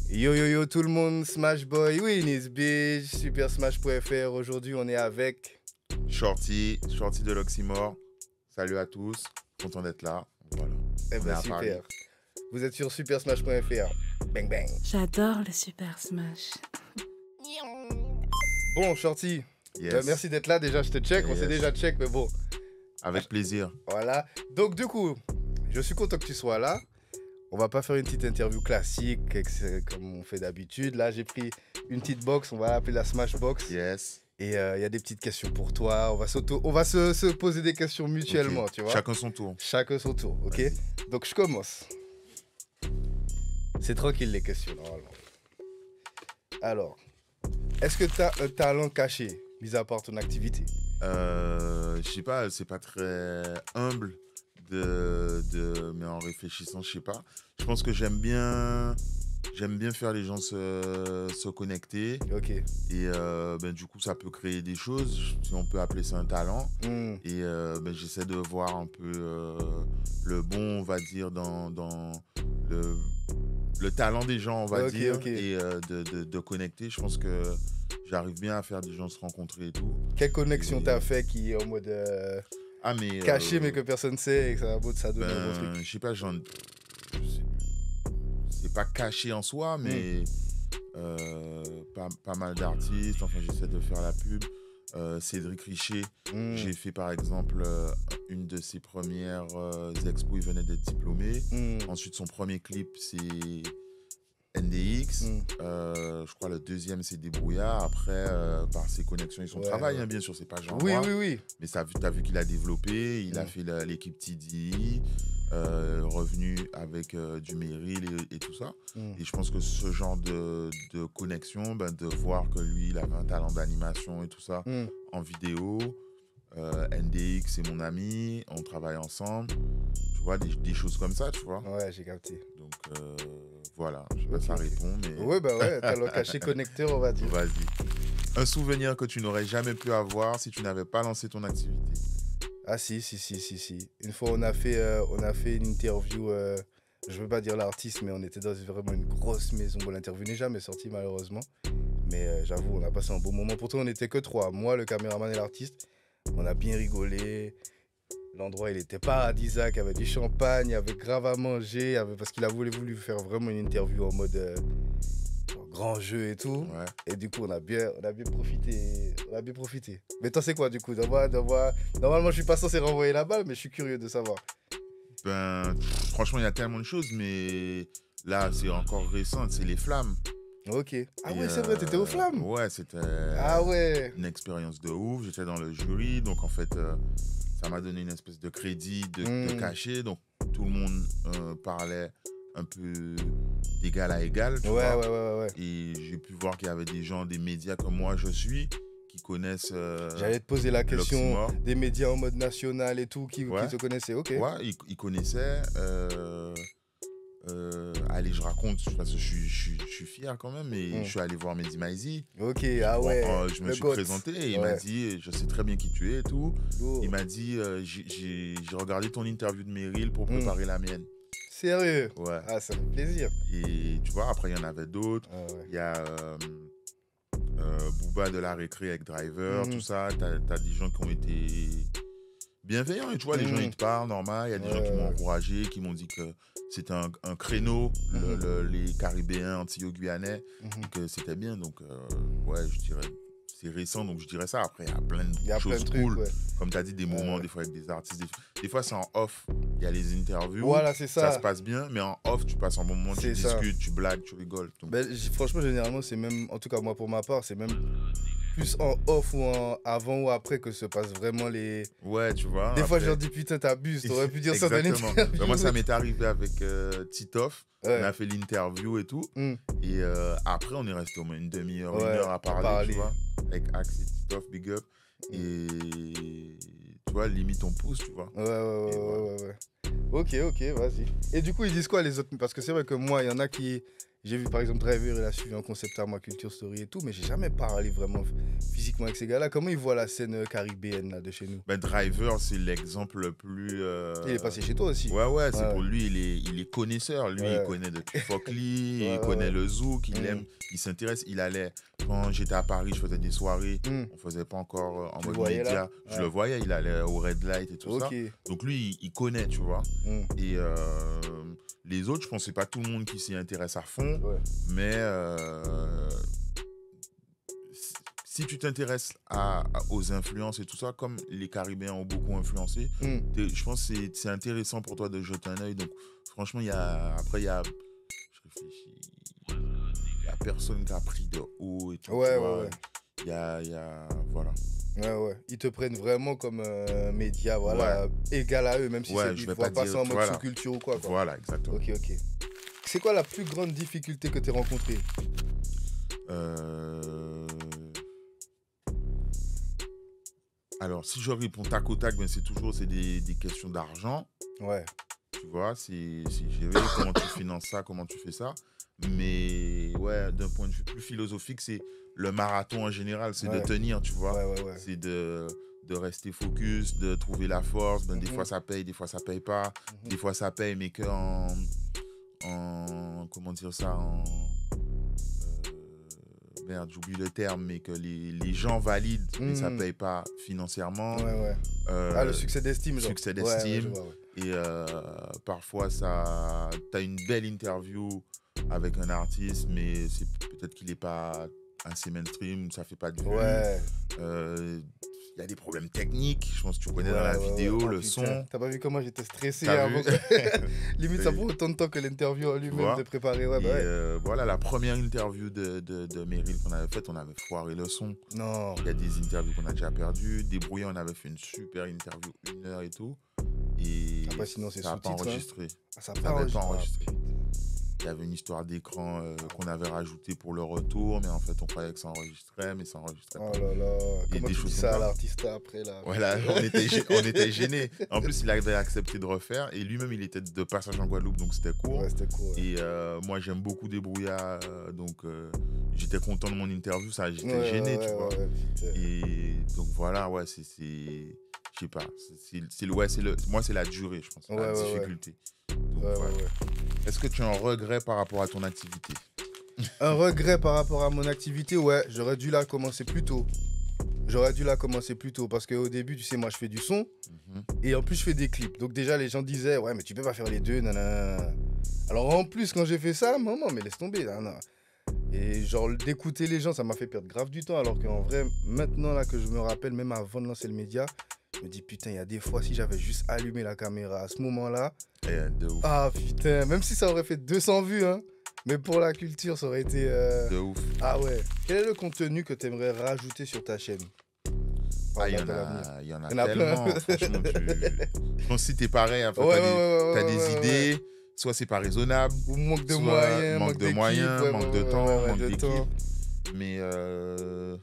Yo yo yo tout le monde, Smash Boy, oui, Nice Beach, supersmash.fr. Aujourd'hui, on est avec. Shorty de l'Oxymore. Salut à tous, content d'être là. Voilà. Eh On est ben à super. Paris. Vous êtes sur supersmash.fr. Bang bang. J'adore le Super Smash. Bon, Shorty, Yes. merci d'être là. Déjà, je te check. On Yes. s'est déjà check, mais bon. Avec plaisir. Voilà. Donc, du coup, je suis content que tu sois là. On va pas faire une petite interview classique comme on fait d'habitude. Là, j'ai pris une petite box. On va l'appeler la Smash Box. Yes. Et il y a des petites questions pour toi. On va se poser des questions mutuellement, Ok. tu vois. Chacun son tour. Chacun son tour, ok? Vas-y. Donc je commence. C'est tranquille les questions, normalement. Alors, est-ce que tu as un talent caché, mis à part ton activité? Je sais pas, c'est pas très humble mais en réfléchissant, je sais pas. Je pense que j'aime bien faire les gens se connecter. Ok. Et du coup, ça peut créer des choses, si on peut appeler ça un talent. Hmm. Et j'essaie de voir un peu le bon, on va dire, dans le talent des gens, on va Ok, dire, ok. et de connecter. Je pense que j'arrive bien à faire des gens se rencontrer et tout. Quelle connexion Et- t'as fait qui est en mode Ah, mais... caché mais que personne sait et que ça donne un bon truc? je sais pas, c'est pas caché en soi, mais pas mal d'artistes. Enfin, j'essaie de faire la pub. Cédric Richer, Hmm. j'ai fait par exemple une de ses premières expos, il venait d'être diplômé. Hmm. Ensuite, son premier clip, c'est NDX. Hmm. Je crois le deuxième, c'est Débrouillard. Après, par ses connexions et son Ouais, travail, ouais. hein, bien sûr, c'est pas genre Oui, moi. oui, oui. Mais t'as vu qu'il a développé, il a Mm. fait l'équipe TDI, revenu avec du Meryl et tout ça. Hmm. Et je pense que ce genre de connexion, de voir que lui, il avait un talent d'animation et tout ça Hmm. en vidéo. NDX, c'est mon ami, on travaille ensemble. Tu vois, des choses comme ça, tu vois. Ouais, j'ai capté. Donc voilà, je sais pas Ok, si ça ok. répond, mais Ouais, bah ouais, talent caché connecteur, on va dire. vas-y. Un souvenir que tu n'aurais jamais pu avoir si tu n'avais pas lancé ton activité. Ah si. Une fois, on a fait une interview, je veux pas dire l'artiste, mais on était dans vraiment une grosse maison. Bon, l'interview n'est jamais sortie, malheureusement. Mais j'avoue, on a passé un beau moment. Pourtant, on n'était que trois. Moi, le caméraman et l'artiste. On a bien rigolé. L'endroit, il était paradisiaque. Il y avait du champagne, il y avait grave à manger. Parce qu'il a voulu faire vraiment une interview en mode genre grand jeu et tout. Ouais. Et du coup, on a bien profité. On a bien profité. Mais toi, c'est quoi du coup? Normalement, je suis pas censé renvoyer la balle, mais je suis curieux de savoir. Franchement, il y a tellement de choses, mais là, c'est encore récent, c'est les flammes. Ok. Ah Et, ouais, c'est vrai, t'étais aux flammes. Ouais, c'était Ah ouais. une expérience de ouf. J'étais dans le jury, donc en fait, ça m'a donné une espèce de crédit, de cachet. Donc tout le monde parlait un peu d'égal à égal, tu vois. Ouais. Et j'ai pu voir qu'il y avait des gens des médias comme moi, je suis, qui connaissent J'allais te poser la question l'Oxymore. des médias en mode national et tout, qui Ouais. te connaissaient. Ok. Ouais, ils connaissaient. Allez, je raconte, parce que je suis fier quand même, mais je suis allé voir Mehdi Maizi. Ok, ah ouais. Je me le suis goat. présenté et il Ouais. m'a dit, je sais très bien qui tu es et tout. Lourd. Il m'a dit, j'ai regardé ton interview de Meryl pour préparer la mienne. Sérieux? Ouais. Ah, ça fait plaisir. Et tu vois, après, il y en avait d'autres. Ah ouais. Il y a Booba de la récré avec Driver, Mhm. tout ça. T'as des gens qui ont été bienveillants. Et tu vois, les gens, ils te parlent, normal. Il y a des gens qui m'ont encouragé, qui m'ont dit que c'était un créneau, les Caribéens, Antillo-Guyanais, et que c'était bien. Donc, ouais, je dirais, c'est récent, donc je dirais ça. Après, il y a plein Il y a de plein de choses trucs, cool. ouais. Comme tu as dit, des moments, des fois avec des artistes. Des fois, c'est en off. Il y a les interviews. Voilà, c'est ça. Ça se passe bien, mais en off, tu passes un bon moment, tu C'est ça. discutes, tu blagues, tu rigoles. Donc, Ben, franchement, généralement, c'est même, en tout cas moi pour ma part, c'est même plus en off ou en avant ou après que se passent vraiment les... ouais, tu vois. Des fois, après- je leur dis, putain, t'abuses, t'aurais pu dire ça dans Exactement. l'interview. Ben, moi, ça m'est arrivé avec Titoff. Ouais. On a fait l'interview et tout. Mm. Et après, on est resté au moins une demi-heure, Ouais, une heure à parler, tu vois. Mm. Avec Axe et Titoff, big up. Et tu vois, limite on pousse, tu vois. Ouais. Ok, vas-y. Et du coup, ils disent quoi les autres? Parce que c'est vrai que moi, il y en a qui J'ai vu par exemple Driver, il a suivi un concept à moi, Culture Story et tout, mais j'ai jamais parlé vraiment physiquement avec ces gars-là. Comment ils voient la scène caribéenne là, de chez nous? Ben, Driver, c'est l'exemple le plus. Il est passé chez toi aussi. Ouais, c'est Ouais. pour lui, il est connaisseur. Lui, Ouais. il connaît de Tufokli, Ouais, il connaît ouais. le zouk, il aime, il s'intéresse. Il allait, quand j'étais à Paris, je faisais des soirées, on faisait pas encore en Tu mode le voyais, média. là? Je Ouais. le voyais, il allait au Red Light et tout ça. Ok. Donc lui, il connaît, tu vois. Mm. Et les autres, je pense que c'est pas tout le monde qui s'y intéresse à fond. Ouais. Mais si tu t'intéresses aux influences et tout ça, comme les Caribéens ont beaucoup influencé, je pense que c'est intéressant pour toi de jeter un œil. Donc, franchement, je réfléchis, il y a personne qui a pris de haut et tout. Ouais, tu vois. ouais. Il y a, voilà. Ouais. Ils te prennent vraiment comme un média, voilà, égal à eux, même si Ouais, ils je ne vais voient pas pas dire- ça en mode voilà. sous-culture ou quoi. Voilà, exactement. Ok. C'est quoi la plus grande difficulté que tu as rencontrée? Alors, si je réponds tac au tac, ben c'est des questions d'argent. Ouais. Tu vois, c'est gérer comment tu finances ça, comment tu fais ça. Mais ouais, d'un point de vue plus philosophique, c'est le marathon en général, c'est de tenir, tu vois. Ouais. C'est de rester focus, de trouver la force. Ben, des fois ça paye, des fois ça paye pas. Des fois ça paye, mais que comment dire ça, merde, j'oublie le terme, mais que les gens valident, mais ça paye pas financièrement. Ouais. Le succès d'estime, genre. Succès d'estime. Ouais, je vois, ouais. Et parfois, t'as une belle interview avec un artiste, mais c'est peut-être qu'il n'est pas assez mainstream, ça fait pas de vues. Ouais. Il y a des problèmes techniques, je pense que tu connais dans la vidéo, le putain. son. T'as pas vu comment j'étais stressé T'as avant vu Limite, ça prend autant de temps que l'interview en lui-même de préparer. Ouais, voilà, la première interview de Meryl qu'on avait faite, on avait foiré le son. Non. Il y a des interviews qu'on a déjà perdues. Débrouillé, on avait fait une super interview, 1 heure et tout. Et après, sinon, c'est ça n'a pas sous-titre, enregistré. Ça n'avait pas enregistré. Il y avait une histoire d'écran qu'on avait rajoutée pour le retour, mais en fait, on croyait que ça enregistrait, mais ça enregistrait pas. Oh là là, Et comment des tu choses dis comme ça à ça. l'artiste après là? Voilà, on était gênés. En plus, il avait accepté de refaire, et lui-même, il était de passage en Guadeloupe, donc c'était court. Ouais, c'était court. Ouais. Et moi, j'aime beaucoup débrouillard, donc j'étais content de mon interview, ça, j'étais gêné, tu vois. Et donc voilà, ouais, je sais pas, moi, c'est la durée, je pense, la difficulté. Donc, voilà. Est-ce que tu as un regret par rapport à ton activité? Un regret par rapport à mon activité, ouais, j'aurais dû la commencer plus tôt. Parce qu'au début, tu sais, moi je fais du son et en plus je fais des clips. Donc déjà les gens disaient, ouais, mais tu peux pas faire les deux, nanana. Alors en plus, quand j'ai fait ça, maman, mais laisse tomber, nanana. Et genre d'écouter les gens, ça m'a fait perdre grave du temps. Alors qu'en vrai, maintenant là que je me rappelle, même avant de lancer le média, je me dis putain, il y a des fois si j'avais juste allumé la caméra à ce moment-là. De ouf. Ah putain, même si ça aurait fait 200 vues, hein. Mais pour la culture, ça aurait été... De ouf. Ah ouais. Quel est le contenu que tu aimerais rajouter sur ta chaîne? Il y en a tellement. Franchement, je pense que si t'es pareil, après, t'as des idées. Soit c'est pas raisonnable. Ou manque de moyens, manque de temps, manque d'équipe. temps. Mais ce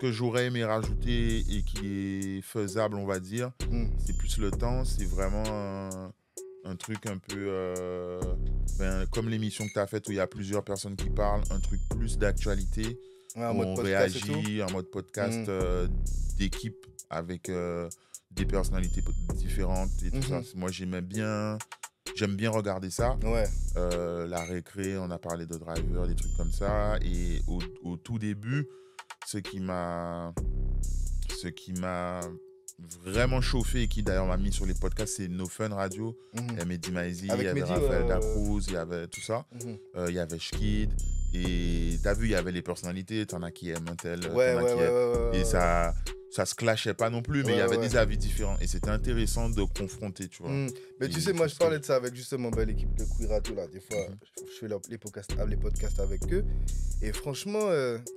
que j'aurais aimé rajouter et qui est faisable, on va dire, c'est plus le temps. C'est vraiment un truc un peu comme l'émission que tu as faite où il y a plusieurs personnes qui parlent, un truc plus d'actualité, Ouais, où on réagit en mode podcast d'équipe avec des personnalités différentes et tout ça. Moi, j'aime bien regarder ça. Ouais. La récré, on a parlé de Driver, des trucs comme ça. Et au tout début, ce qui m'a vraiment chauffé et qui d'ailleurs m'a mis sur les podcasts, c'est No Fun Radio. Il y a Mehdi Maizi, il y avait Raphaël Dacruz, il y avait tout ça. Il y avait Shkid. Et t'as vu, il y avait les personnalités, t'en as qui aiment un tel, et ça se clashait pas non plus, mais il y avait des avis différents. Et c'était intéressant de confronter, tu vois. Mais tu sais, moi je parlais de ça avec justement l'équipe de Queer Radio là. Des fois, je fais les podcasts avec eux. Et franchement,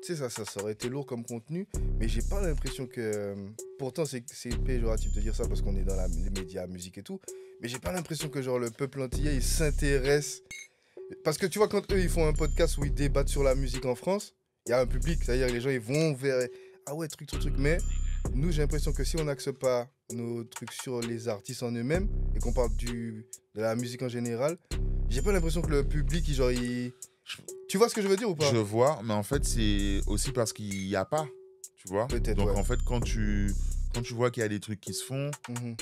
tu sais, ça aurait été lourd comme contenu, mais j'ai pas l'impression que... pourtant, c'est péjoratif de dire ça parce qu'on est dans les médias, musique et tout, mais j'ai pas l'impression que genre le peuple antillais, il s'intéresse... Parce que tu vois, quand eux, ils font un podcast où ils débattent sur la musique en France, il y a un public, c'est-à-dire les gens, ils vont vers... Ah ouais, truc. Mais nous, j'ai l'impression que si on n'axe pas nos trucs sur les artistes en eux-mêmes et qu'on parle de la musique en général, j'ai pas l'impression que le public, Tu vois ce que je veux dire ou pas? Je vois, mais en fait, c'est aussi parce qu'il n'y a pas, tu vois. Peut-être, Donc, ouais. en fait, quand tu vois qu'il y a des trucs qui se font,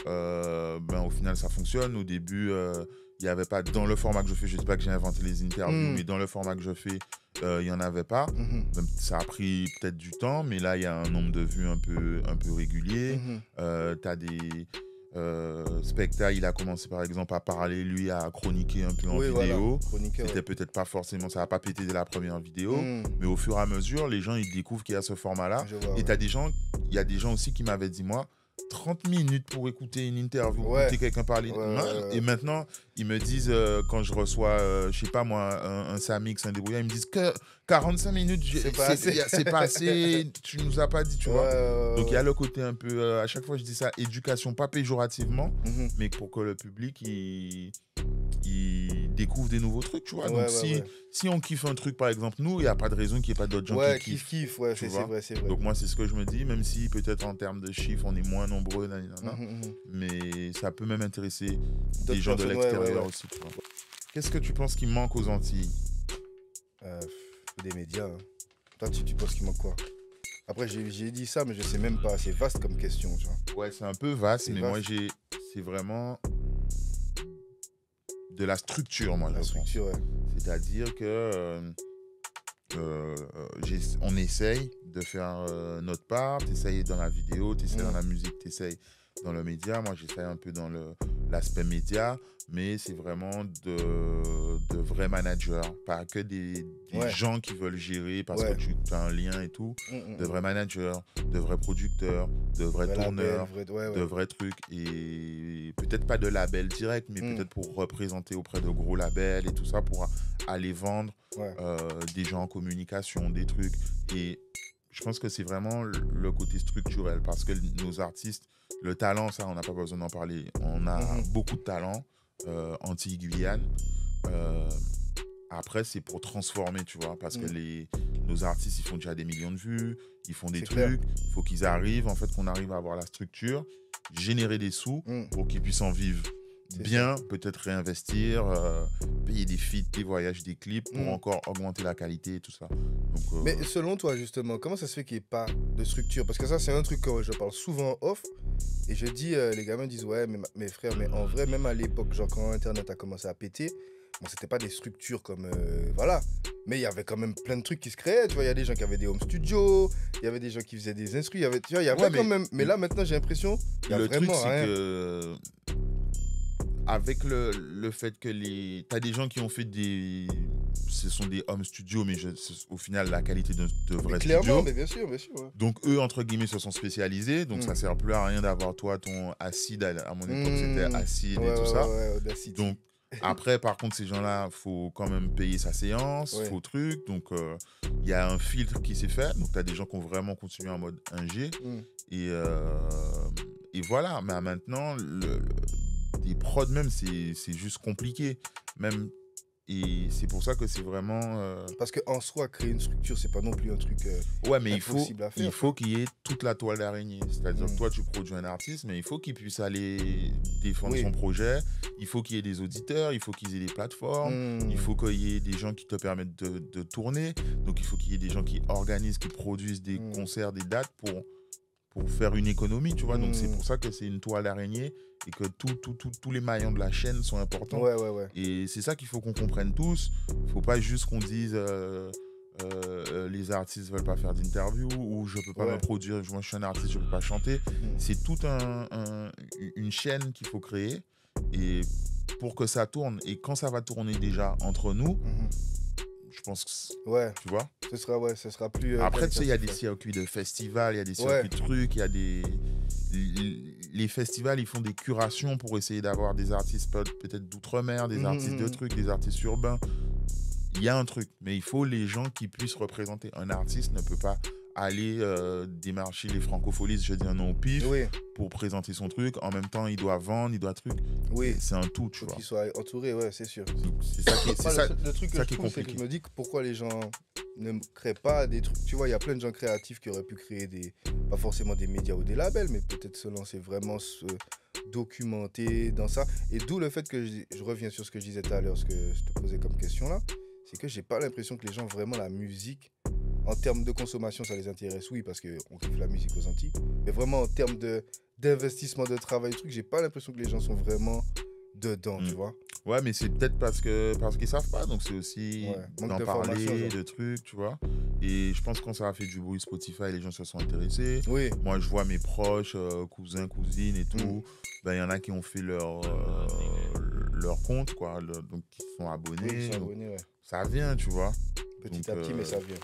ben, au final, ça fonctionne. Au début, il n'y avait pas, dans le format que je fais, je ne dis pas que j'ai inventé les interviews, mais dans le format que je fais, il n'y en avait pas. Même, ça a pris peut-être du temps, mais là, il y a un nombre de vues un peu régulier. Tu as des... Specta, il a commencé par exemple à parler, lui, à chroniquer un peu en vidéo. Voilà. C'était peut-être pas forcément, ça n'a pas pété dès la première vidéo, mais au fur et à mesure, les gens, ils découvrent qu'il y a ce format-là. Et t'as des gens, il y a des gens aussi qui m'avaient dit, moi, 30 minutes pour écouter une interview, écouter quelqu'un parler. Et maintenant, ils me disent, quand je reçois, je sais pas moi, un Samix, un débrouillard, ils me disent que 45 minutes, c'est pas assez, tu nous as pas dit, tu vois. Donc il y a le côté un peu, à chaque fois je dis ça, éducation, pas péjorativement, mais pour que le public, il découvre des nouveaux trucs, tu vois. Donc si on kiffe un truc, par exemple, nous, il n'y a pas de raison qu'il n'y ait pas d'autres gens qui kiffent. C'est vrai. Donc moi, c'est ce que je me dis, même si peut-être en termes de chiffres, on est moins nombreux, mais ça peut même intéresser des gens de l'extérieur aussi, tu vois. Qu'est-ce que tu penses qui manque aux Antilles? Des médias. Hein. Toi, tu penses qu'il manque quoi? Après, j'ai dit ça, mais je sais même pas. C'est vaste comme question, tu vois. Ouais, c'est un peu vaste, mais moi, c'est vraiment de la structure, moi, la structure, ouais. C'est-à-dire que on essaye de faire notre part. T'essayes dans la vidéo, t'essayes dans la musique, t'essayes dans le média. Moi, j'essaye un peu dans l'aspect média, mais c'est vraiment de vrais managers, pas que des gens qui veulent gérer parce que tu as un lien et tout. De vrais managers, de vrais producteurs, de vrais tourneurs, de vrais trucs. Et peut-être pas de label direct, mais peut-être pour représenter auprès de gros labels et tout ça, pour aller vendre des gens en communication, des trucs. Et je pense que c'est vraiment le côté structurel, parce que nos artistes, le talent, ça, on n'a pas besoin d'en parler. On a beaucoup de talent, Antilles-Guyane. Après, c'est pour transformer, tu vois, parce que nos artistes, ils font déjà des millions de vues, ils font des trucs. Il faut qu'ils arrivent, en fait, qu'on arrive à avoir la structure, générer des sous pour qu'ils puissent en vivre bien, peut-être réinvestir, payer des feats, des voyages, des clips pour encore augmenter la qualité et tout ça. Donc, mais selon toi, justement, comment ça se fait qu'il n'y ait pas de structure? Parce que ça, c'est un truc que je parle souvent off. Et je dis, les gamins disent, ouais, mais mes frères, mais en vrai, même à l'époque, genre quand Internet a commencé à péter, bon, c'était pas des structures comme, voilà. Mais il y avait quand même plein de trucs qui se créaient. Tu vois, il y a des gens qui avaient des home studios, il y avait des gens qui faisaient des instrus, il y avait quand même. Mais là, maintenant, j'ai l'impression qu'il y a le vraiment truc, c'est rien. que avec le fait que t'as des gens qui ont fait ce sont des home studios, mais au final, la qualité de vrais studios. Clairement, mais bien sûr. Ouais. Donc, eux, entre guillemets, se sont spécialisés. Donc, ça sert plus à rien d'avoir, toi, ton acide. À mon époque, c'était acide et tout ça. Donc, après, par contre, ces gens-là, il faut quand même payer sa séance, faut truc. Donc, il y a un filtre qui s'est fait. Donc, tu as des gens qui ont vraiment continué en mode 1G. Et voilà. Mais maintenant, des prods même, c'est juste compliqué. Même, et c'est pour ça que c'est vraiment... Parce qu'en soi, créer une structure, c'est pas non plus un truc mais impossible à faire. Il faut qu'il y ait toute la toile d'araignée. C'est-à-dire que toi, tu produis un artiste, mais il faut qu'il puisse aller défendre son projet. Il faut qu'il y ait des auditeurs, il faut qu'ils aient des plateformes, il faut qu'il y ait des gens qui te permettent de tourner. Donc, il faut qu'il y ait des gens qui organisent, qui produisent des concerts, des dates pour faire une économie, tu vois. Donc, c'est pour ça que c'est une toile d'araignée et que tous les maillons de la chaîne sont importants. Ouais. Et c'est ça qu'il faut qu'on comprenne tous. Il ne faut pas juste qu'on dise les artistes ne veulent pas faire d'interview ou je ne peux pas me produire, moi je suis un artiste, je ne peux pas chanter. C'est toute une chaîne qu'il faut créer et pour que ça tourne. Et quand ça va tourner déjà entre nous, je pense que tu vois, ce sera plus après tu sais, il y a des circuits de festivals, il y a des circuits de trucs, il y a les festivals, ils font des curations pour essayer d'avoir des artistes peut-être d'outre-mer, des artistes de trucs, des artistes urbains. Il y a un truc, mais il faut les gens qui puissent représenter. Un artiste ne peut pas aller démarcher les francopholies, je dis un nom au pif, pour présenter son truc. En même temps, il doit vendre, il doit truc. C'est un tout, tu vois. Qu'il soit entouré, c'est sûr. C'est ça qui est le truc que je trouve, c'est que je me dis que pourquoi les gens ne créent pas des trucs. Tu vois, il y a plein de gens créatifs qui auraient pu créer pas forcément des médias ou des labels, mais peut-être se lancer vraiment, se documenter dans ça. Et d'où le fait que je reviens sur ce que je disais tout à l'heure, ce que je te posais comme question là. c'est que j'ai pas l'impression que les gens, vraiment, la musique, en termes de consommation, ça les intéresse, oui, parce qu'on kiffe la musique aux Antilles. Mais vraiment, en termes d'investissement, de travail, truc, j'ai pas l'impression que les gens sont vraiment dedans, tu vois. Ouais, mais c'est peut-être parce qu'ils savent pas, donc c'est aussi manque d'en parler, d'information, genre. de trucs, tu vois. Et je pense que quand ça a fait du bruit Spotify, les gens se sont intéressés. Oui. Moi, je vois mes proches, cousins, cousines et tout, ben, il y en a qui ont fait leur compte, quoi, donc qui sont abonnés. Oui, ils sont abonnés, ouais. Ça vient, tu vois. Petit Donc, à petit, mais ça vient.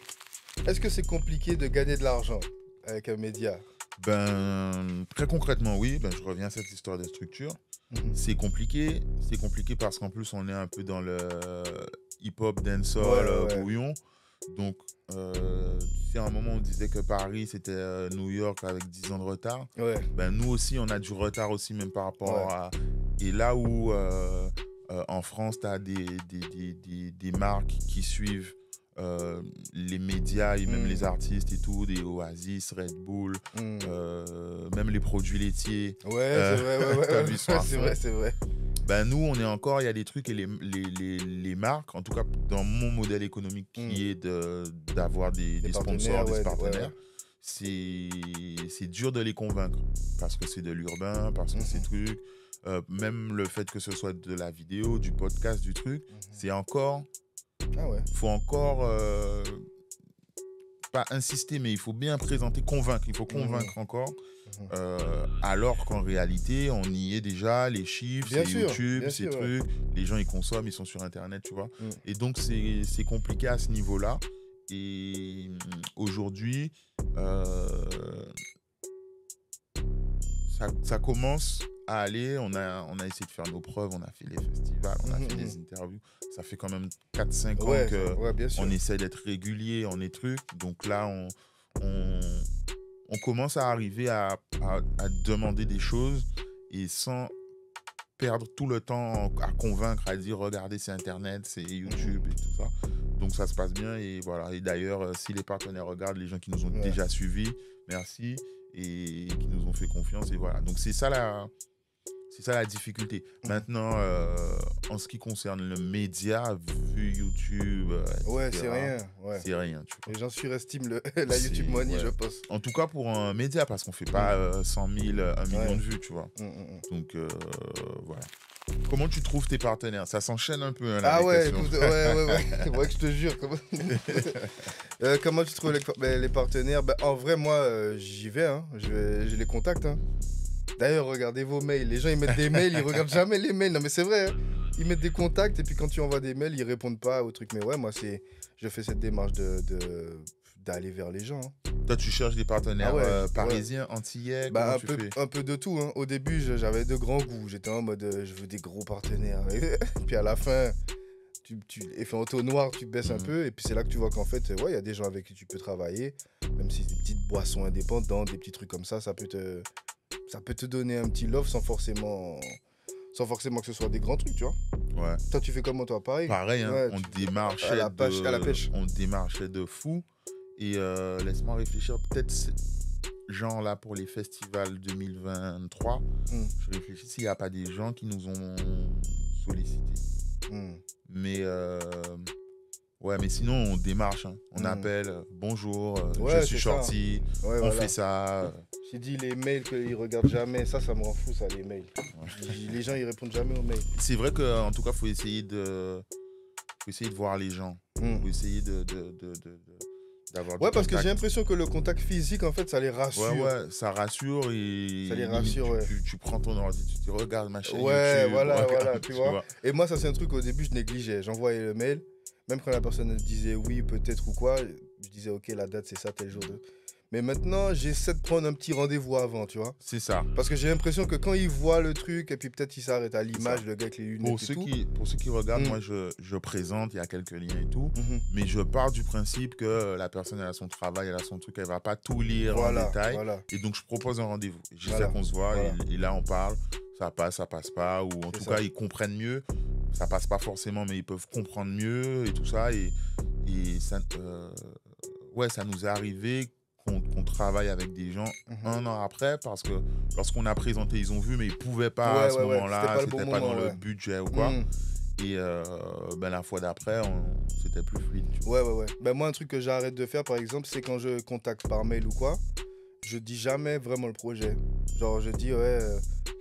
Est-ce que c'est compliqué de gagner de l'argent avec un média? Ben, très concrètement, oui. Ben, je reviens à cette histoire de structure. C'est compliqué parce qu'en plus, on est un peu dans le hip-hop, dancehall, brouillon. Donc, tu sais, à un moment, on disait que Paris, c'était New York avec 10 ans de retard. Ouais. Ben, nous aussi, on a du retard aussi, même par rapport à... Et là où, en France, tu as des marques qui suivent les médias et même les artistes et tout, des Oasis, Red Bull, même les produits laitiers. Ouais, c'est vrai, c'est vrai. Ben nous, on est encore, il y a des trucs et les marques, en tout cas dans mon modèle économique qui est d'avoir des sponsors, des partenaires, c'est dur de les convaincre parce que c'est de l'urbain, parce que c'est truc. Même le fait que ce soit de la vidéo, du podcast, du truc, c'est encore... faut encore pas insister, mais il faut bien présenter, convaincre. Il faut convaincre encore. Alors qu'en réalité, on y est déjà, les chiffres, c'est YouTube, ces trucs. Les gens, ils consomment, ils sont sur Internet, tu vois. Et donc, c'est compliqué à ce niveau-là. Et aujourd'hui, ça commence à aller. On a essayé de faire nos preuves, on a fait les festivals, on a fait des interviews. Ça fait quand même 4-5 ans qu'on essaie d'être régulier, on est truc. Donc là, on commence à arriver à demander des choses et sans perdre tout le temps à convaincre, à dire regardez, c'est Internet, c'est YouTube et tout ça. Donc ça se passe bien et voilà. Et d'ailleurs, si les partenaires regardent, les gens qui nous ont déjà suivis, merci, et qui nous ont fait confiance, et voilà. Donc c'est ça la difficulté. Maintenant, en ce qui concerne le média, vu YouTube, etc., c'est rien. C'est rien. Tu vois. Les gens surestiment la YouTube Money, je pense. En tout cas pour un média, parce qu'on ne fait pas 100 000, 1 million de vues, tu vois. Donc, voilà. Comment tu trouves tes partenaires? Ça s'enchaîne un peu, hein, la écoute, ouais. Moi, que je te jure. Comment tu trouves les partenaires? En vrai, moi, j'y vais. Hein. Je les contacte. Hein. D'ailleurs, regardez vos mails. Les gens, ils mettent des mails, ils regardent jamais les mails. Non, mais c'est vrai. Hein. Ils mettent des contacts et puis quand tu envoies des mails, ils répondent pas au truc. Mais ouais, moi, je fais cette démarche d'aller vers les gens. Hein. Toi, tu cherches des partenaires parisiens, antillais, un peu de tout. Hein. Au début, j'avais de grands goûts. J'étais en mode, je veux des gros partenaires. Puis à la fin, effet entonnoir, tu baisses un peu. Et puis c'est là que tu vois qu'en fait, il y a des gens avec qui tu peux travailler. Même si c'est des petites boissons indépendantes, des petits trucs comme ça, ça peut te donner un petit love sans forcément que ce soit des grands trucs, tu vois. Ouais. Toi, tu fais comment, toi? Pareil, hein. On démarchait à la pêche. On démarchait de fou. Et laisse-moi réfléchir, peut-être genre là pour les festivals 2023, je réfléchis s'il n'y a pas des gens qui nous ont sollicités. Mais mais sinon on démarche, hein. On appelle, bonjour, je suis Shorty, on fait ça. J'ai dit les mails qu'ils regardent jamais, ça me rend fou, ça, les mails. Les gens ils répondent jamais aux mails. C'est vrai qu'en tout cas faut essayer de voir les gens, faut essayer d'avoir parce que j'ai l'impression que le contact physique, en fait, ça les rassure. Ouais, ça rassure et... Ça les rassure, tu prends ton ordi, tu te regardes ma chaîne YouTube. Voilà, tu vois. Et moi, ça, c'est un truc, au début, je négligeais. J'envoyais le mail, même quand la personne disait oui, peut-être ou quoi, je disais, ok, la date, c'est ça, tel jour. Mais maintenant, j'essaie de prendre un petit rendez-vous avant, tu vois. C'est ça. Parce que j'ai l'impression que quand ils voient le truc, et puis peut-être ils s'arrêtent à l'image, le gars avec les lunettes Pour ceux qui regardent, moi, je présente, il y a quelques liens et tout, mais je pars du principe que la personne, elle a son travail, elle a son truc, elle va pas tout lire en détail. Et donc, je propose un rendez-vous. J'essaie qu'on se voit, et là, on parle, ça passe pas, ou en tout cas, ils comprennent mieux. Ça passe pas forcément, mais ils peuvent comprendre mieux et tout ça. Et ça, ça nous est arrivé qu'on travaille avec des gens un an après, parce que lorsqu'on a présenté, ils ont vu, mais ils pouvaient pas à ce moment-là, c'était pas dans le budget ou quoi. Et la fois d'après, c'était plus fluide. Tu vois. Ouais. Ben, moi, un truc que j'arrête de faire, par exemple, c'est quand je contacte par mail ou quoi, je dis jamais vraiment le projet. Genre, je dis,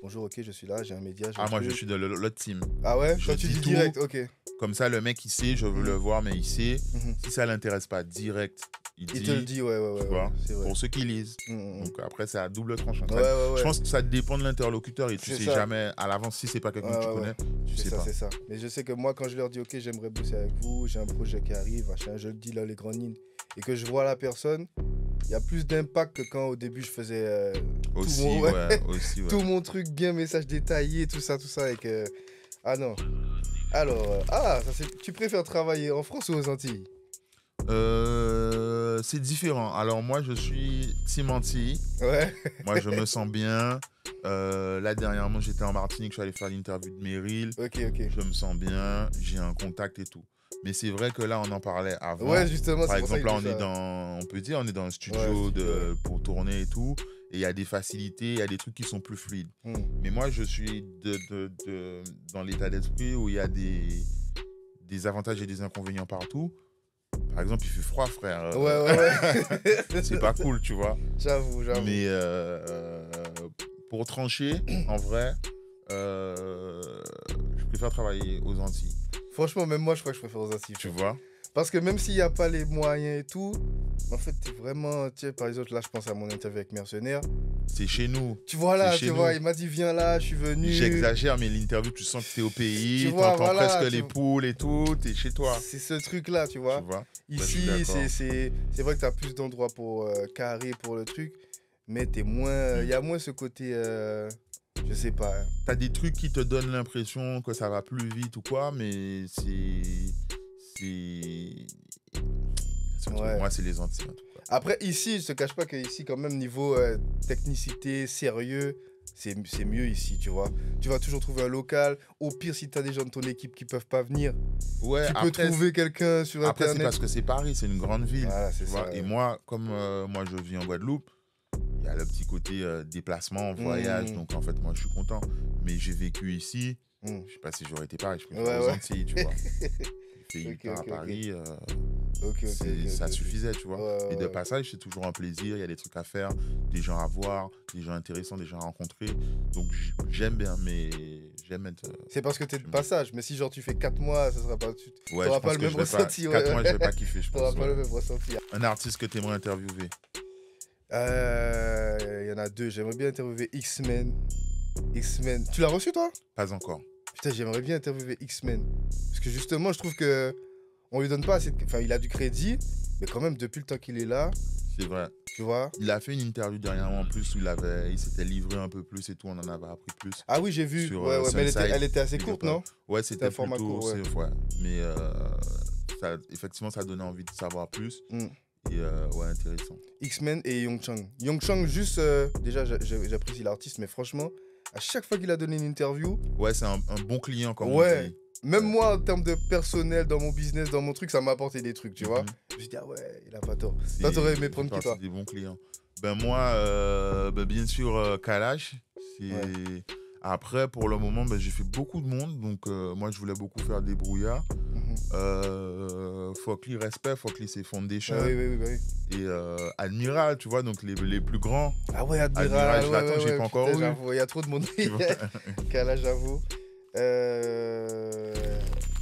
bonjour, ok, je suis là, j'ai un média. Moi, je suis de l'autre team. Ah ouais? Je Toi, tu dis tout. direct, ok. Comme ça, le mec, il sait, je veux le voir, mais il sait. Si ça l'intéresse pas direct, il te le dit, ouais. Tu vois, c'est vrai. pour ceux qui lisent. Donc après, c'est à double tranchant. Ouais. Je pense que ça dépend de l'interlocuteur et tu sais ça. jamais à l'avance si c'est pas quelqu'un que tu connais. Tu sais pas. C'est ça. Mais je sais que moi, quand je leur dis, ok, j'aimerais bosser avec vous, j'ai un projet qui arrive, machin, je le dis là, les grandes lignes, et que je vois la personne, il y a plus d'impact que quand au début je faisais tout mon truc bien, message détaillé, tout ça, et que... Ah non. Alors, tu préfères travailler en France ou aux Antilles? C'est différent. Alors moi, je suis team Antilles. Ouais. Moi, je me sens bien. Là, dernièrement, j'étais en Martinique, je suis allé faire l'interview de Meryl. Ok. Je me sens bien, j'ai un contact et tout. Mais c'est vrai que là, on en parlait avant. Ouais, justement. Par exemple, là, on est dans un studio pour tourner et tout. Et il y a des facilités, il y a des trucs qui sont plus fluides. Mais moi, je suis dans l'état d'esprit où il y a des avantages et des inconvénients partout. Par exemple, il fait froid, frère. Ouais. C'est pas cool, tu vois. J'avoue. Mais pour trancher, en vrai, je préfère travailler aux Antilles. Franchement, même moi, je crois que je préfère aux Antilles. Tu vois? Parce que même s'il n'y a pas les moyens et tout, en fait, t'es vraiment... Tu sais, par exemple, là, je pense à mon interview avec Mercenaire. C'est chez nous. Tu vois là, il m'a dit, viens là, je suis venu. J'exagère, mais l'interview, tu sens que t'es au pays, t'entends presque les poules et tout, t'es chez toi. C'est ce truc-là, tu vois. Ici, c'est vrai que t'as plus d'endroits pour carrer pour le truc, mais t'es moins... Il y a moins ce côté... je sais pas. T'as des trucs qui te donnent l'impression que ça va plus vite ou quoi, mais moi, c'est les Antilles en tout cas. Après, ici, je te cache pas que ici, quand même, niveau technicité, sérieux, c'est mieux ici, tu vois. Tu vas toujours trouver un local. Au pire, si tu as des gens de ton équipe qui peuvent pas venir, tu peux trouver quelqu'un sur Internet. Après, c'est parce que c'est Paris, c'est une grande ville. Voilà, tu vois. Et moi, comme moi, je vis en Guadeloupe, il y a le petit côté déplacement, voyage. Donc, en fait, moi, je suis content. Mais j'ai vécu ici. Je sais pas si j'aurais été pareil. Je préfère aux Antilles, tu vois. J'ai fait à Paris, ça suffisait, tu vois. Et de passage, c'est toujours un plaisir, il y a des trucs à faire, des gens à voir, des gens intéressants, des gens à rencontrer. Donc j'aime bien, mais j'aime être... C'est parce que t'es de passage, mais si genre tu fais 4 mois, ça sera pas... Ouais, t'auras pas le même ressenti. 4 mois, je vais pas kiffer, je pense. T'auras pas le même ressenti. Un artiste que t'aimerais interviewer? Il y en a 2, j'aimerais bien interviewer X-Men. Tu l'as reçu toi? Pas encore. Putain, j'aimerais bien interviewer X-Men. Parce que justement, je trouve que on lui donne pas assez de... Enfin, il a du crédit, mais quand même, depuis le temps qu'il est là... C'est vrai. Tu vois? Il a fait une interview dernièrement en plus où il s'était livré un peu plus et tout, on en avait appris plus. Ah oui, j'ai vu. Mais elle était assez courte, non? Ouais, c'était plutôt court. Mais effectivement, ça donnait envie de savoir plus. Et intéressant. X-Men et Young Chang. Young Chang, juste... déjà, j'apprécie l'artiste, mais franchement... À chaque fois qu'il a donné une interview... Ouais, c'est un bon client, comme on dit. Même moi, en termes de personnel, dans mon business, dans mon truc, ça m'a apporté des trucs, tu vois. Je me suis dit, ah ouais, il a pas tort. Toi, t'aurais aimé prendre qui, toi? Des bons clients. Moi, bien sûr, Kalash. Après, pour le moment, j'ai fait beaucoup de monde. Donc, moi, je voulais beaucoup faire des brouillards. Focli, respect. Focli, c'est Foundation. Oui. Et Admiral, tu vois, donc les plus grands. Ah ouais, Admiral, je l'attends, j'ai pas encore eu. Il y a trop de monde. Kalash, j'avoue.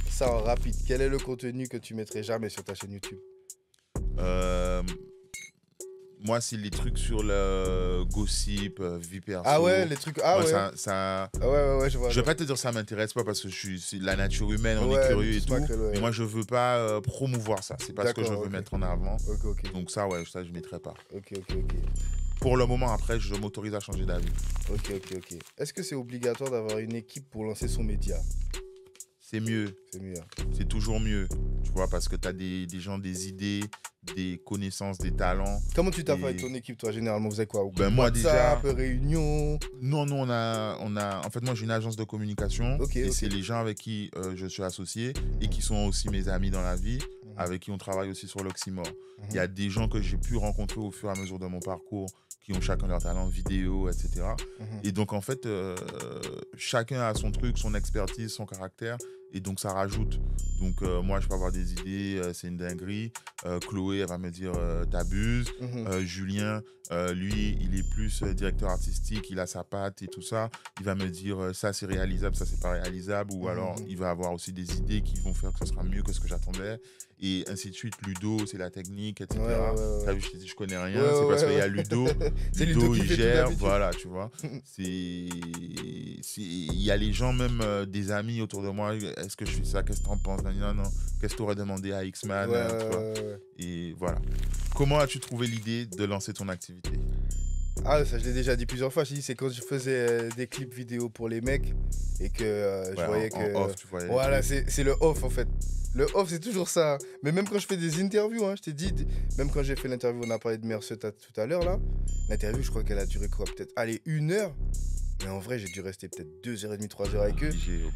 Ça en rapide, quel est le contenu que tu mettrais jamais sur ta chaîne YouTube? Moi, c'est les trucs sur le gossip, vie perso. Ah ouais, les trucs... Ah ouais. Ouais, je vois. Je vais pas te dire ça m'intéresse pas parce que c'est la nature humaine, on est curieux et tout. Mais moi, je veux pas promouvoir ça. C'est pas ce que je veux mettre en avant. Donc ça, je mettrai pas. Ok. Pour le moment, après, je m'autorise à changer d'avis. Ok. Est-ce que c'est obligatoire d'avoir une équipe pour lancer son média? C'est mieux. C'est toujours mieux. Tu vois, parce que tu as des gens, des idées, des connaissances, des talents. Comment tu t'as fait avec ton équipe, toi, généralement? Vous avez quoi? Moi, déjà... réunion? Non, on a... En fait, moi, j'ai une agence de communication. C'est les gens avec qui je suis associé et qui sont aussi mes amis dans la vie, avec qui on travaille aussi sur l'Oxymore. Il y a des gens que j'ai pu rencontrer au fur et à mesure de mon parcours qui ont chacun leur talent vidéo, etc. Et donc, en fait, chacun a son truc, son expertise, son caractère. et donc ça rajoute. Donc moi je peux avoir des idées, c'est une dinguerie. Chloé elle va me dire t'abuses. Julien lui il est plus directeur artistique, il a sa patte et tout ça, il va me dire ça c'est réalisable, ça c'est pas réalisable, ou alors il va avoir aussi des idées qui vont faire que ce sera mieux que ce que j'attendais, et ainsi de suite. Ludo c'est la technique, etc. T'as vu, je t'ai dit je connais rien, c'est parce qu'il y a Ludo. Ludo il gère, voilà, tu vois. Il y a les gens, même des amis autour de moi, est-ce que je fais ça, qu'est-ce que t'en penses, non, qu'est-ce que t'aurais demandé à X-Man, tu vois. Et voilà. Comment as-tu trouvé l'idée de lancer ton activité? Ah, ça je l'ai déjà dit plusieurs fois, je dis c'est quand je faisais des clips vidéo pour les mecs et que je voyais que... off, tu voyais. Voilà, c'est le off en fait. Le off c'est toujours ça. Mais même quand je fais des interviews, je t'ai dit, même quand j'ai fait l'interview, on a parlé de Merceau tout à l'heure là, l'interview je crois qu'elle a duré quoi, peut-être, allez, 1 heure. Mais en vrai j'ai dû rester peut-être 2h30, 3h avec eux.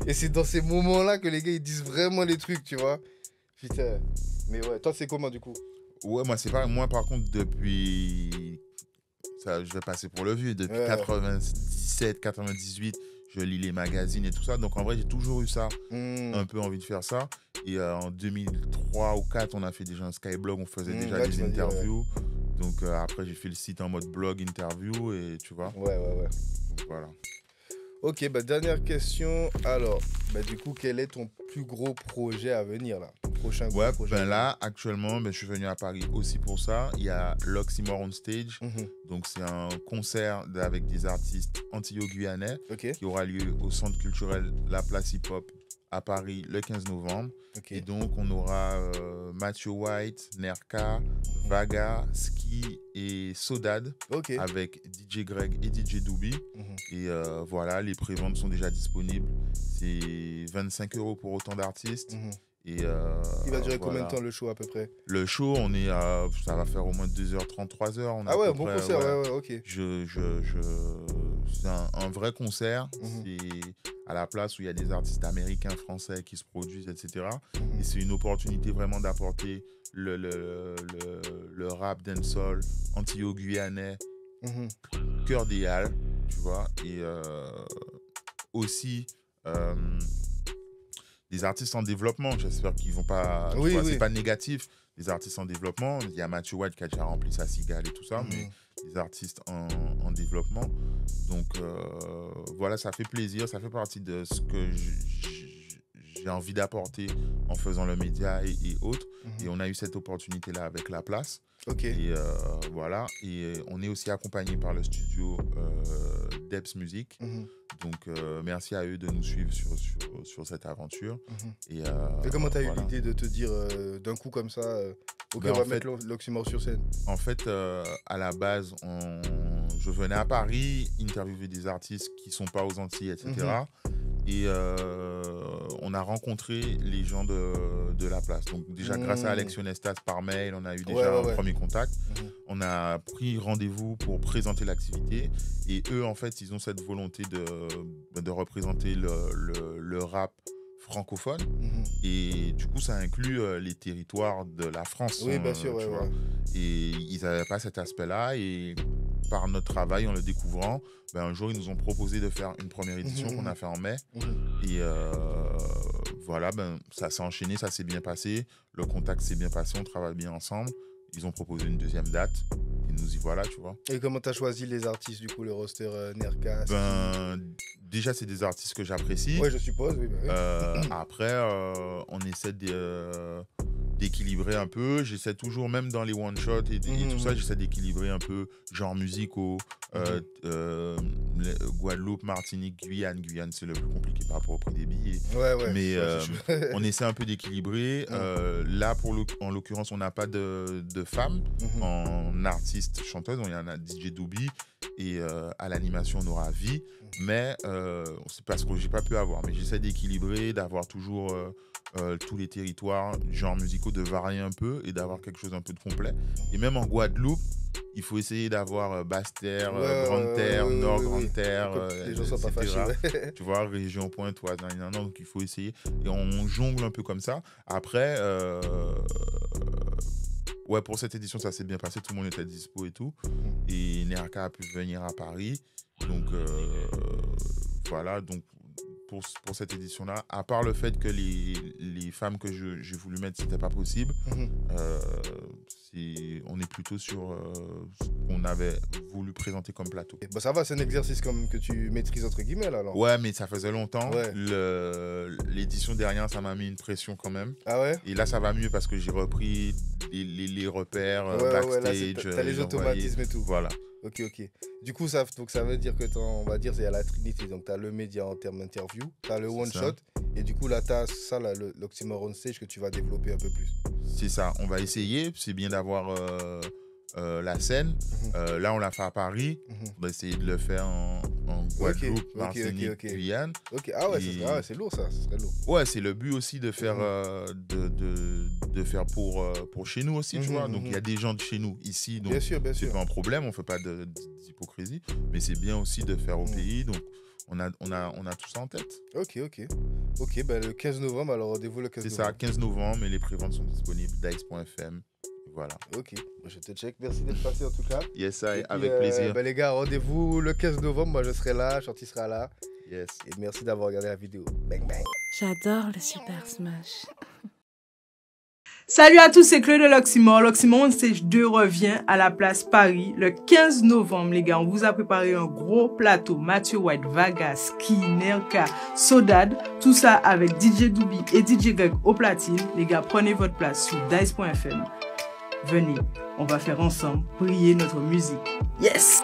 Et c'est dans ces moments-là que les gars ils disent vraiment les trucs, tu vois. Putain. Mais ouais, toi c'est comment du coup? Ouais, moi c'est pas, moi par contre depuis... Ça, je vais passer pour le vieux. Depuis 97, 98, je lis les magazines et tout ça. Donc en vrai, j'ai toujours eu ça, un peu envie de faire ça. Et en 2003 ou 2004, on a fait déjà un Skyblog, on faisait déjà des interviews. Donc après, j'ai fait le site en mode blog, interview, et tu vois. Ouais. Donc, voilà. Ok, dernière question. Alors, du coup, quel est ton plus gros projet à venir là? Ton prochain gros projet? Là, actuellement, je suis venu à Paris aussi pour ça. Il y a l'Oxymore on Stage. Donc, c'est un concert avec des artistes antillo-guyanais qui aura lieu au Centre culturel La Place Hip Hop à Paris le 15 novembre. Et donc, on aura Matthew White, Nerka, Vaga, Ski et Sodad avec DJ Greg et DJ Doobie. Et voilà, les préventes sont déjà disponibles. C'est 25 € pour autant d'artistes. Et il va durer combien de temps le show à peu près? Le show, ça va faire au moins 2h30, 3h. Ah ouais, bon concert, ouais, ok. C'est un vrai concert. C'est à la place où il y a des artistes américains, français qui se produisent, etc. Et c'est une opportunité vraiment d'apporter le rap dancehall antillo-guyanais, cœur des Halles, tu vois. Et aussi... des artistes en développement, j'espère qu'ils vont pas... C'est pas négatif, des artistes en développement. Il y a Matthew White qui a déjà rempli sa cigale et tout ça, mais des artistes en développement. Donc voilà, ça fait plaisir, ça fait partie de ce que j'ai envie d'apporter en faisant le média et autres. Et on a eu cette opportunité-là avec La Place. Et voilà, et on est aussi accompagné par le studio Debs Music. Donc merci à eux de nous suivre sur cette aventure. Et comment tu as eu l'idée de te dire d'un coup comme ça, on va mettre l'Oxymore sur scène? En fait, à la base, je venais à Paris interviewer des artistes qui ne sont pas aux Antilles, etc. Et on a rencontré les gens de La Place. Donc déjà grâce à Alex Yonestas par mail, on a eu déjà un premier contact. On a pris rendez-vous pour présenter l'activité. Et eux, en fait, ils ont cette volonté de représenter le rap francophone. Et du coup, ça inclut les territoires de la France. Oui, bien sûr, tu vois. Et ils n'avaient pas cet aspect-là. Et par notre travail, en le découvrant, un jour, ils nous ont proposé de faire une première édition qu'on a fait en mai. Et voilà, ça s'est enchaîné, ça s'est bien passé. Le contact s'est bien passé, on travaille bien ensemble. Ils ont proposé une deuxième date. Et nous y voilà, tu vois. Et comment tu as choisi les artistes, du coup, le roster Nerka? Déjà, c'est des artistes que j'apprécie. Oui, je suppose. Oui, après, on essaie d'équilibrer un peu. J'essaie toujours, même dans les one-shots et tout ça, j'essaie d'équilibrer un peu genres musicaux. Guadeloupe, Martinique, Guyane. Guyane, c'est le plus compliqué par rapport au prix des billets. Mais on essaie un peu d'équilibrer. Là, en l'occurrence, on n'a pas de femmes en artiste chanteuse. Il y en a DJ Doobie. Et à l'animation, on aura Vie. Mais c'est parce que j'ai pas pu avoir. Mais j'essaie d'équilibrer, d'avoir toujours tous les territoires, genres musicaux, de varier un peu et d'avoir quelque chose un peu de complet. Et même en Guadeloupe, il faut essayer d'avoir Basse-Terre, Grande-Terre, Nord, Grande-Terre, les gens sont pas fâchés, tu vois, région pointoise, donc il faut essayer. Et on jongle un peu comme ça. Après, pour cette édition, ça s'est bien passé, tout le monde était dispo et tout. Et Nerka a pu venir à Paris. Donc voilà, donc pour cette édition-là, à part le fait que les femmes que j'ai voulu mettre, c'était pas possible, on est plutôt sur ce qu'on avait voulu présenter comme plateau. Bah ça va, c'est un exercice comme que tu maîtrises entre guillemets là alors. Ouais, mais ça faisait longtemps. Ouais. L'édition dernière, ça m'a mis une pression quand même. Ah ouais? Et là, ça va mieux parce que j'ai repris les repères backstage. T'as les automatismes et tout. Voilà. Ok. Du coup, ça veut dire que on va dire c'est à la Trinité. Donc, tu as le média en termes d'interview, tu as le one-shot. Et du coup, là, tu as ça, l'oxymoron stage que tu vas développer un peu plus. C'est ça. On va essayer. C'est bien d'avoir la scène. Là, on l'a fait à Paris. On va essayer de le faire en Guadeloupe, Martinique, Guyane. Ok. Ah ouais, c'est lourd ça. Ce serait lourd. Ouais, c'est le but aussi de faire, de faire pour chez nous aussi, tu vois. Donc, il y a des gens de chez nous ici. Donc, bien sûr. C'est pas un problème. On fait pas d'hypocrisie. Mais c'est bien aussi de faire au pays. Donc, on a tout ça en tête. Ok, ben le 15 novembre, alors rendez-vous le 15 novembre. C'est ça, 15 novembre, et les préventes sont disponibles, dice.fm. Voilà. Ok, je te check. Merci d'être passé en tout cas. Yes, avec plaisir. Ben les gars, rendez-vous le 15 novembre. Moi, je serai là, Chanty sera là. Yes. Et merci d'avoir regardé la vidéo. Bang, bang. J'adore le Super Smash. Salut à tous, c'est Chloé de l'Oxymore. L'Oxymore Stage 2 revient à la place Paris le 15 novembre, les gars. On vous a préparé un gros plateau. Mathieu White, Vagas, Ki, Nerka, Sodad. Tout ça avec DJ Doubi et DJ Greg au platine. Les gars, prenez votre place sur dice.fm. Venez, on va faire ensemble briller notre musique. Yes!